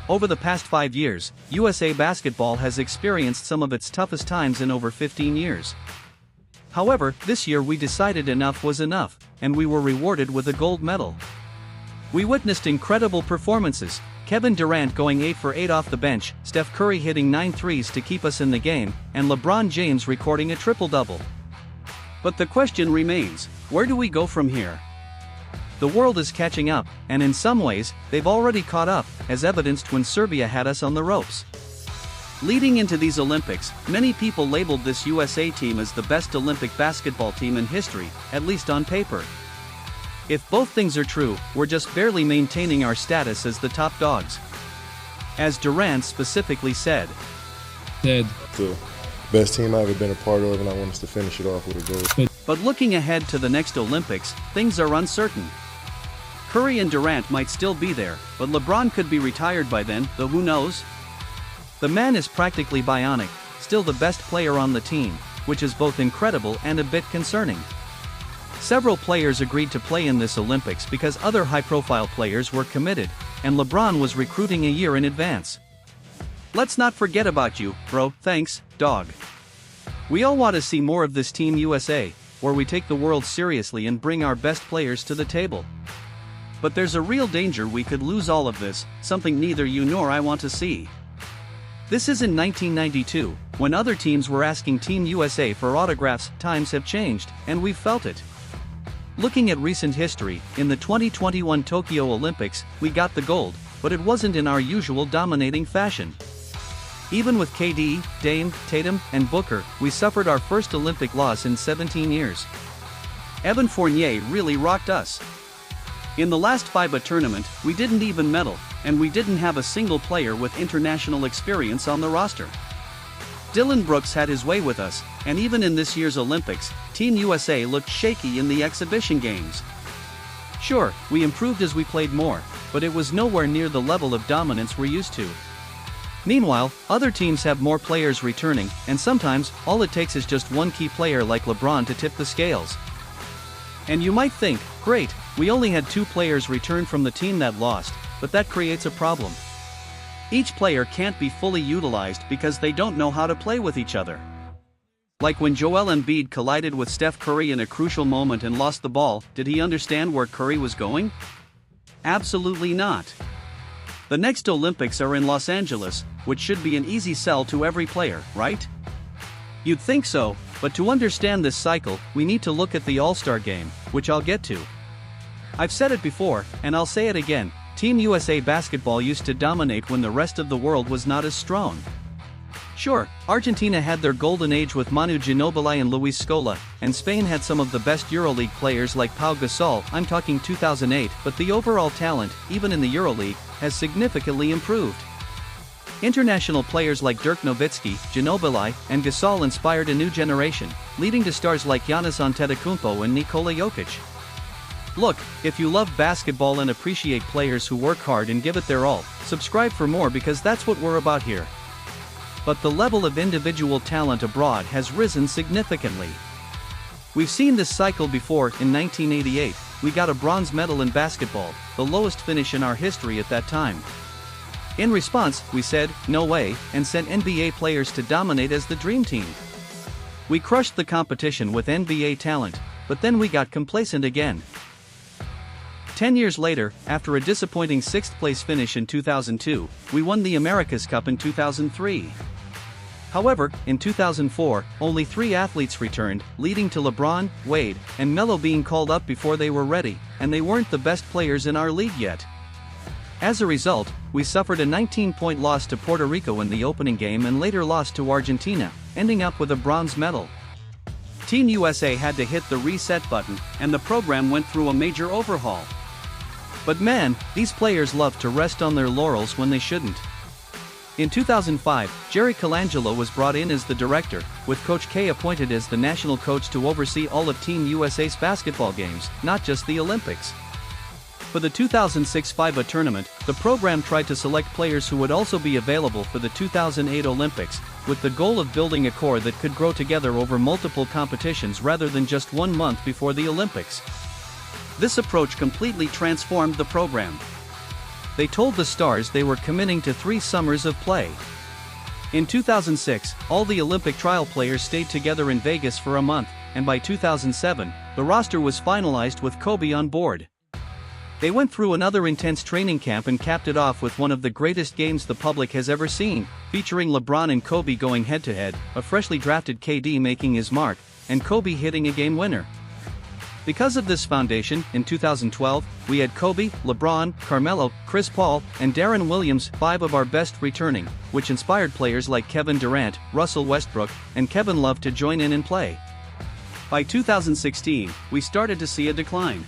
Over the past 5 years, USA Basketball has experienced some of its toughest times in over 15 years. However, this year we decided enough was enough, and we were rewarded with a gold medal. We witnessed incredible performances, Kevin Durant going 8 for 8 off the bench, Steph Curry hitting 9 threes to keep us in the game, and LeBron James recording a triple-double. But the question remains, where do we go from here? The world is catching up, and in some ways, they've already caught up, as evidenced when Serbia had us on the ropes. Leading into these Olympics, many people labeled this USA team as the best Olympic basketball team in history, at least on paper. If both things are true, we're just barely maintaining our status as the top dogs. As Durant specifically said, The best team I've ever been a part of, and I want us to finish it off with a gold. But looking ahead to the next Olympics, things are uncertain. Curry and Durant might still be there, but LeBron could be retired by then, though who knows? The man is practically bionic, still the best player on the team, which is both incredible and a bit concerning. Several players agreed to play in this Olympics because other high-profile players were committed, and LeBron was recruiting a year in advance. Let's not forget about you, bro, thanks, dog. We all want to see more of this Team USA, where we take the world seriously and bring our best players to the table. But there's a real danger we could lose all of this, something neither you nor I want to see. This is in 1992, when other teams were asking Team USA for autographs. Times have changed, and we've felt it. Looking at recent history, in the 2021 Tokyo Olympics, we got the gold, but it wasn't in our usual dominating fashion. Even with KD, Dame, Tatum, and Booker, we suffered our first Olympic loss in 17 years. Evan Fournier really rocked us. In the last FIBA tournament, we didn't even medal, and we didn't have a single player with international experience on the roster. Dillon Brooks had his way with us, and even in this year's Olympics, Team USA looked shaky in the exhibition games. Sure, we improved as we played more, but it was nowhere near the level of dominance we're used to. Meanwhile, other teams have more players returning, and sometimes, all it takes is just one key player like LeBron to tip the scales. And you might think, great, we only had 2 players return from the team that lost, but that creates a problem. Each player can't be fully utilized because they don't know how to play with each other. Like when Joel Embiid collided with Steph Curry in a crucial moment and lost the ball, did he understand where Curry was going? Absolutely not. The next Olympics are in Los Angeles, which should be an easy sell to every player, right? You'd think so, but to understand this cycle, we need to look at the All-Star Game, which I'll get to. I've said it before, and I'll say it again, Team USA Basketball used to dominate when the rest of the world was not as strong. Sure, Argentina had their golden age with Manu Ginóbili and Luis Scola, and Spain had some of the best EuroLeague players like Pau Gasol, I'm talking 2008, but the overall talent, even in the EuroLeague, has significantly improved. International players like Dirk Nowitzki, Ginóbili, and Gasol inspired a new generation, leading to stars like Giannis Antetokounmpo and Nikola Jokic. Look, if you love basketball and appreciate players who work hard and give it their all, subscribe for more because that's what we're about here. But the level of individual talent abroad has risen significantly. We've seen this cycle before. In 1988, we got a bronze medal in basketball, the lowest finish in our history at that time. In response, we said, no way, and sent NBA players to dominate as the dream team. We crushed the competition with NBA talent, but then we got complacent again. 10 years later, after a disappointing 6th-place finish in 2002, we won the America's Cup in 2003. However, in 2004, only 3 athletes returned, leading to LeBron, Wade, and Melo being called up before they were ready, and they weren't the best players in our league yet. As a result, we suffered a 19-point loss to Puerto Rico in the opening game and later lost to Argentina, ending up with a bronze medal. Team USA had to hit the reset button, and the program went through a major overhaul. But man, these players love to rest on their laurels when they shouldn't. In 2005, Jerry Colangelo was brought in as the director, with Coach K appointed as the national coach to oversee all of Team USA's basketball games, not just the Olympics. For the 2006 FIBA tournament, the program tried to select players who would also be available for the 2008 Olympics, with the goal of building a core that could grow together over multiple competitions rather than just 1 month before the Olympics. This approach completely transformed the program. they told the Stars they were committing to 3 summers of play. In 2006, all the Olympic trial players stayed together in Vegas for a month, and by 2007, the roster was finalized with Kobe on board. They went through another intense training camp and capped it off with one of the greatest games the public has ever seen, featuring LeBron and Kobe going head-to-head, a freshly drafted KD making his mark, and Kobe hitting a game winner. Because of this foundation, in 2012, we had Kobe, LeBron, Carmelo, Chris Paul, and Deron Williams, 5 of our best returning, which inspired players like Kevin Durant, Russell Westbrook, and Kevin Love to join in and play. By 2016, we started to see a decline.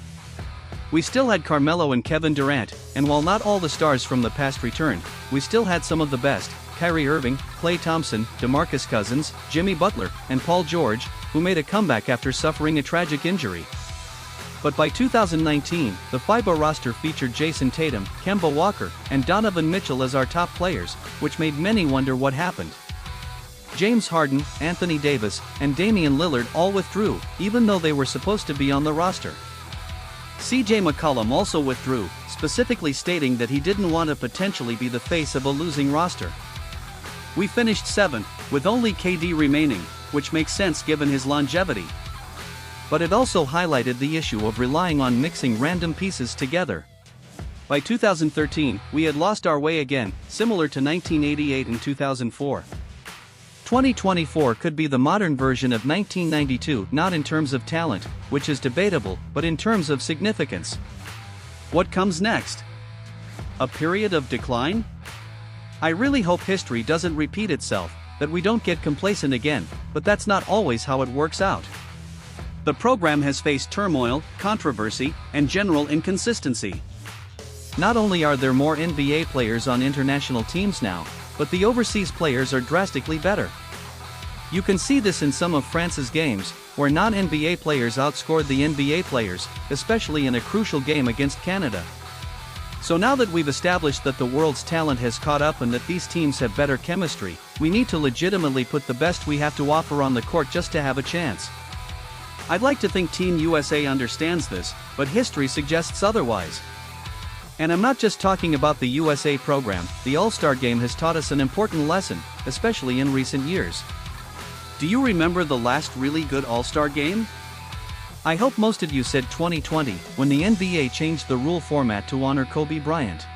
We still had Carmelo and Kevin Durant, and while not all the stars from the past returned, we still had some of the best: Kyrie Irving, Klay Thompson, DeMarcus Cousins, Jimmy Butler, and Paul George, who made a comeback after suffering a tragic injury. But by 2019, the FIBA roster featured Jason Tatum, Kemba Walker, and Donovan Mitchell as our top players, which made many wonder what happened. James Harden, Anthony Davis, and Damian Lillard all withdrew, even though they were supposed to be on the roster. CJ McCollum also withdrew, specifically stating that he didn't want to potentially be the face of a losing roster. We finished 7th, with only KD remaining, which makes sense given his longevity. But it also highlighted the issue of relying on mixing random pieces together. By 2013, we had lost our way again, similar to 1988 and 2004. 2024 could be the modern version of 1992, not in terms of talent, which is debatable, but in terms of significance. What comes next? A period of decline? I really hope history doesn't repeat itself, that we don't get complacent again, but that's not always how it works out. The program has faced turmoil, controversy, and general inconsistency. Not only are there more NBA players on international teams now, but the overseas players are drastically better. You can see this in some of France's games, where non-NBA players outscored the NBA players, especially in a crucial game against Canada. So now that we've established that the world's talent has caught up and that these teams have better chemistry, we need to legitimately put the best we have to offer on the court just to have a chance. I'd like to think Team USA understands this, but history suggests otherwise. And I'm not just talking about the USA program. The All-Star Game has taught us an important lesson, especially in recent years. Do you remember the last really good All-Star Game? I hope most of you said 2020, when the NBA changed the rule format to honor Kobe Bryant.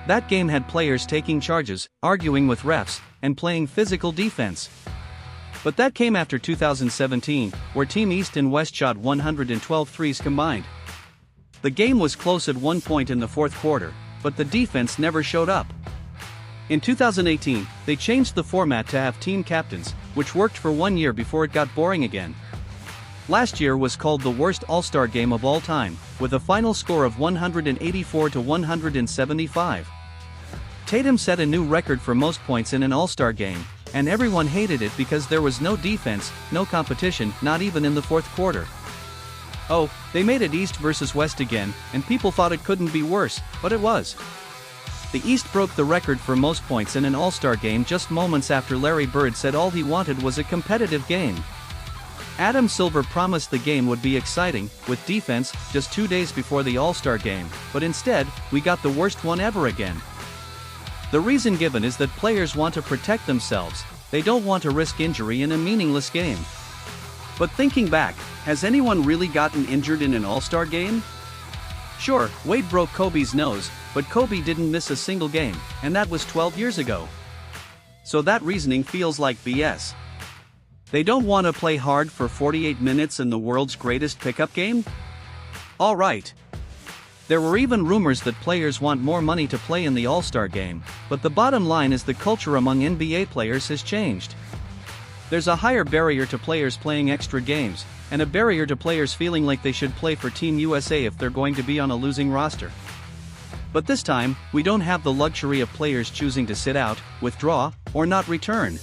That game had players taking charges, arguing with refs, and playing physical defense. But that came after 2017, where Team East and West shot 112 threes combined. The game was close at one point in the fourth quarter, but the defense never showed up. In 2018, they changed the format to have team captains, which worked for 1 year before it got boring again. Last year was called the worst All-Star game of all time, with a final score of 184 to 175. Tatum set a new record for most points in an All-Star game, and everyone hated it because there was no defense, no competition, not even in the fourth quarter. Oh, they made it East versus West again, and people thought it couldn't be worse, but it was. The East broke the record for most points in an All-Star game just moments after Larry Bird said all he wanted was a competitive game. Adam Silver promised the game would be exciting, with defense, just 2 days before the All-Star game, but instead, we got the worst one ever again. The reason given is that players want to protect themselves, they don't want to risk injury in a meaningless game. But thinking back, has anyone really gotten injured in an All-Star game? Sure, Wade broke Kobe's nose, but Kobe didn't miss a single game, and that was 12 years ago. So that reasoning feels like BS. They don't want to play hard for 48 minutes in the world's greatest pickup game? Alright. There were even rumors that players want more money to play in the All-Star game, but the bottom line is the culture among NBA players has changed. There's a higher barrier to players playing extra games, and a barrier to players feeling like they should play for Team USA if they're going to be on a losing roster. But this time, we don't have the luxury of players choosing to sit out, withdraw, or not return.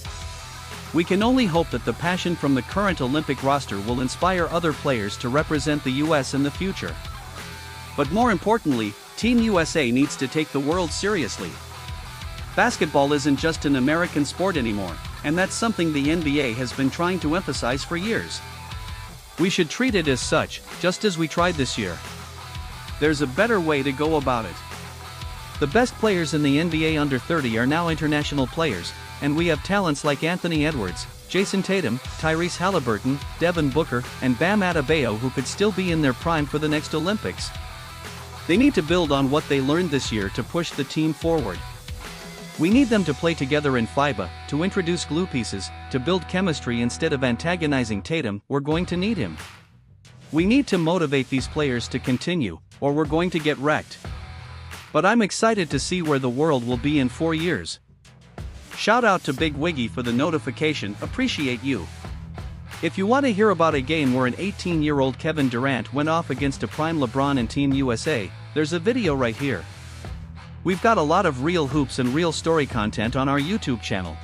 We can only hope that the passion from the current Olympic roster will inspire other players to represent the US in the future. But more importantly, Team USA needs to take the world seriously. Basketball isn't just an American sport anymore, and that's something the NBA has been trying to emphasize for years. We should treat it as such, just as we tried this year. There's a better way to go about it. The best players in the NBA under 30 are now international players, and we have talents like Anthony Edwards, Jason Tatum, Tyrese Halliburton, Devin Booker, and Bam Adebayo who could still be in their prime for the next Olympics. They need to build on what they learned this year to push the team forward. We need them to play together in FIBA, to introduce glue pieces, to build chemistry instead of antagonizing Tatum. We're going to need him. We need to motivate these players to continue, or we're going to get wrecked. But I'm excited to see where the world will be in 4 years. Shout out to Big Wiggy for the notification, appreciate you. If you want to hear about a game where an 18-year-old Kevin Durant went off against a prime LeBron and Team USA, there's a video right here. We've got a lot of real hoops and real story content on our YouTube channel.